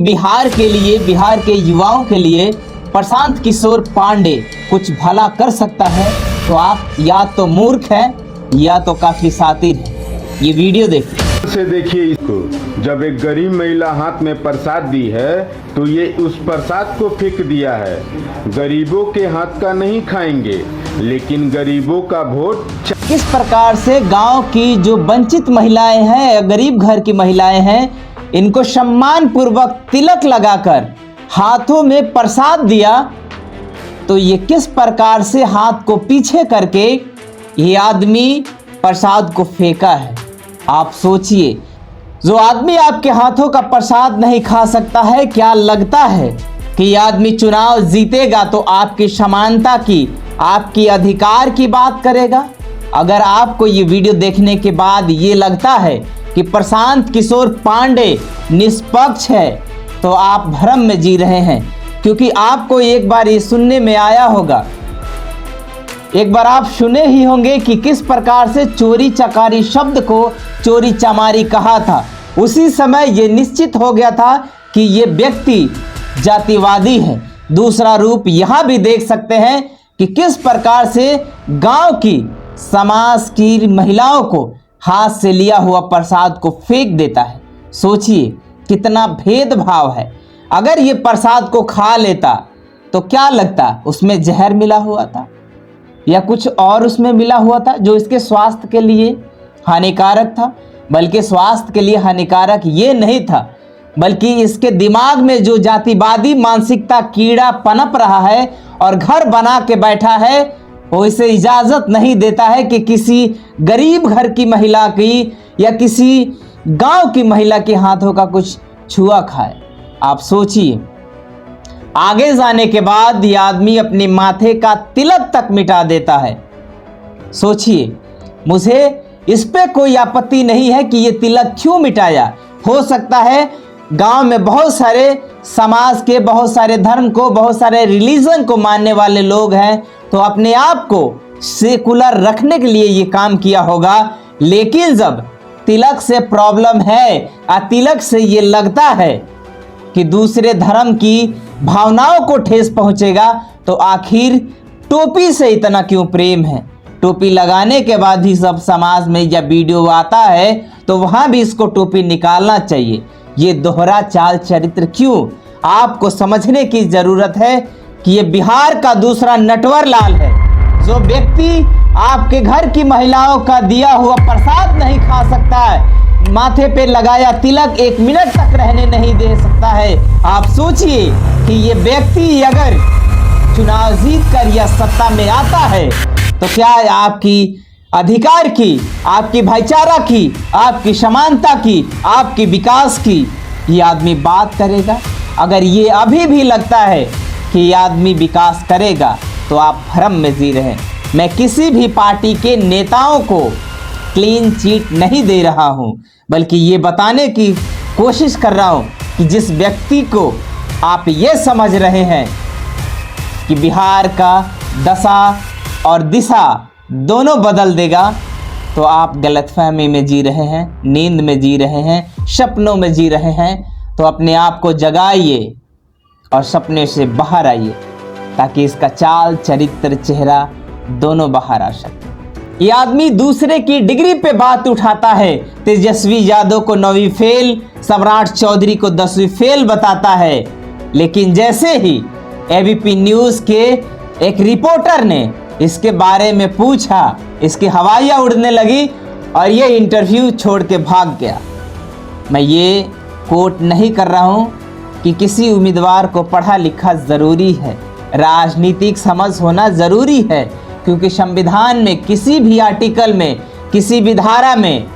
बिहार के लिए, बिहार के युवाओं के लिए प्रशांत किशोर पांडे कुछ भला कर सकता है तो आप या तो मूर्ख हैं या तो काफी शातिर हैं। ये वीडियो देखिए। से देखिए इसको, जब एक गरीब महिला हाथ में प्रसाद दी है तो ये उस प्रसाद को फेंक दिया है। गरीबों के हाथ का नहीं खाएंगे, लेकिन गरीबों का वोट। किस प्रकार से गांव की जो वंचित महिलाएं हैं, गरीब घर की महिलाएं हैं, इनको सम्मान पूर्वक तिलक लगाकर हाथों में प्रसाद दिया, तो ये किस प्रकार से हाथ को पीछे करके ये आदमी प्रसाद को फेंका है। आप सोचिए, जो आदमी आपके हाथों का प्रसाद नहीं खा सकता है, क्या लगता है कि ये आदमी चुनाव जीतेगा तो आपकी समानता की, आपकी अधिकार की बात करेगा? अगर आपको ये वीडियो देखने के बाद ये लगता है कि प्रशांत किशोर पांडे निष्पक्ष है, तो आप भ्रम में जी रहे हैं। क्योंकि आपको एक बार ये सुनने में आया होगा, एक बार आप सुने ही होंगे कि किस प्रकार से चोरी चकारी शब्द को चोरी चमारी कहा था। उसी समय ये निश्चित हो गया था कि ये व्यक्ति जातिवादी है। दूसरा रूप यहाँ भी देख सकते हैं कि किस प्रकार से गांव की, समाज की महिलाओं को हाथ से लिया हुआ प्रसाद को फेंक देता है। सोचिए कितना भेदभाव है। अगर ये प्रसाद को खा लेता तो क्या लगता, उसमें जहर मिला हुआ था या कुछ और उसमें मिला हुआ था जो इसके स्वास्थ्य के लिए हानिकारक था? बल्कि स्वास्थ्य के लिए हानिकारक ये नहीं था, बल्कि इसके दिमाग में जो जातिवादी मानसिकता कीड़ा पनप रहा है और घर बना के बैठा है, वो इसे इजाज़त नहीं देता है कि किसी गरीब घर की महिला की या किसी गांव की महिला के हाथों का कुछ छुआ खाए। आप सोचिए, आगे जाने के बाद ये आदमी अपने माथे का तिलक तक मिटा देता है। सोचिए, मुझे इस पे कोई आपत्ति नहीं है कि ये तिलक क्यों मिटाया। हो सकता है गांव में बहुत सारे समाज के, बहुत सारे धर्म को, बहुत सारे रिलीजन को मानने वाले लोग हैं, तो अपने आप को सेकुलर रखने के लिए ये काम किया होगा। लेकिन जब तिलक से प्रॉब्लम है और तिलक से ये लगता है कि दूसरे धर्म की भावनाओं को ठेस पहुंचेगा, तो आखिर टोपी से इतना क्यों प्रेम है? टोपी लगाने के बाद ही सब समाज में या वीडियो आता है तो वहां भी इसको टोपी निकालना चाहिए। ये दोहरा चाल चरित्र क्यों? आपको समझने की जरूरत है कि ये बिहार का दूसरा नटवर लाल है, जो व्यक्ति आपके घर की महिलाओं का दिया हुआ प्रसाद नहीं खा सकता है, माथे पे लगाया तिलक 1 मिनट तक रहने नहीं दे सकता है। आप सोचिए कि ये व्यक्ति अगर चुनाव जीत कर या सत्ता में आता है तो क्या आपकी अधिकार की, आपकी भाईचारा की, आपकी समानता की, आपकी विकास की ये आदमी बात करेगा? अगर ये अभी भी लगता है कि ये आदमी विकास करेगा तो आप भ्रम में जी रहे हैं। मैं किसी भी पार्टी के नेताओं को क्लीन चिट नहीं दे रहा हूं, बल्कि ये बताने की कोशिश कर रहा हूं कि जिस व्यक्ति को आप ये समझ रहे हैं कि बिहार का दशा और दिशा दोनों बदल देगा, तो आप गलतफहमी में जी रहे हैं, नींद में जी रहे हैं, सपनों में जी रहे हैं। तो अपने आप को जगाइए और सपने से बाहर आइए, ताकि इसका चाल, चरित्र, चेहरा दोनों बाहर आ सके। ये आदमी दूसरे की डिग्री पे बात उठाता है। तेजस्वी यादव को 9वीं फेल, सम्राट चौधरी को 10वीं फेल बताता है। लेकिन जैसे ही एबीपी न्यूज़ के एक रिपोर्टर ने इसके बारे में पूछा, इसकी हवाइयाँ उड़ने लगी और ये इंटरव्यू छोड़ के भाग गया। मैं ये कोट नहीं कर रहा हूँ कि किसी उम्मीदवार को पढ़ा लिखा ज़रूरी है, राजनीतिक समझ होना ज़रूरी है, क्योंकि संविधान में किसी भी आर्टिकल में, किसी भी धारा में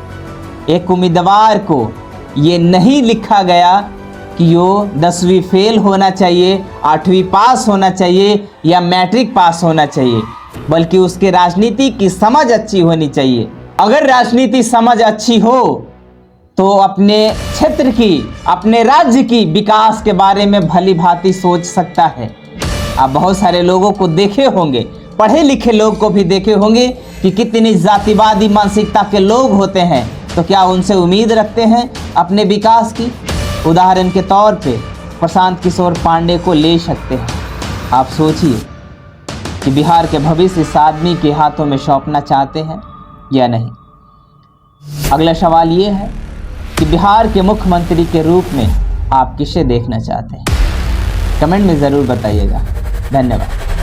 एक उम्मीदवार को ये नहीं लिखा गया कि वो 10वीं फेल होना चाहिए, 8वीं पास होना चाहिए या मैट्रिक पास होना चाहिए, बल्कि उसके राजनीति की समझ अच्छी होनी चाहिए। अगर राजनीति समझ अच्छी हो तो अपने क्षेत्र की, अपने राज्य की विकास के बारे में भली भांति सोच सकता है। आप बहुत सारे लोगों को देखे होंगे, पढ़े लिखे लोग को भी देखे होंगे कि कितनी जातिवादी मानसिकता के लोग होते हैं, तो क्या उनसे उम्मीद रखते हैं अपने विकास की? उदाहरण के तौर पे प्रशांत किशोर पांडे को ले सकते हैं। आप सोचिए कि बिहार के भविष्य इस आदमी के हाथों में सौंपना चाहते हैं या नहीं। अगला सवाल ये है कि बिहार के मुख्यमंत्री के रूप में आप किसे देखना चाहते हैं? कमेंट में ज़रूर बताइएगा। धन्यवाद।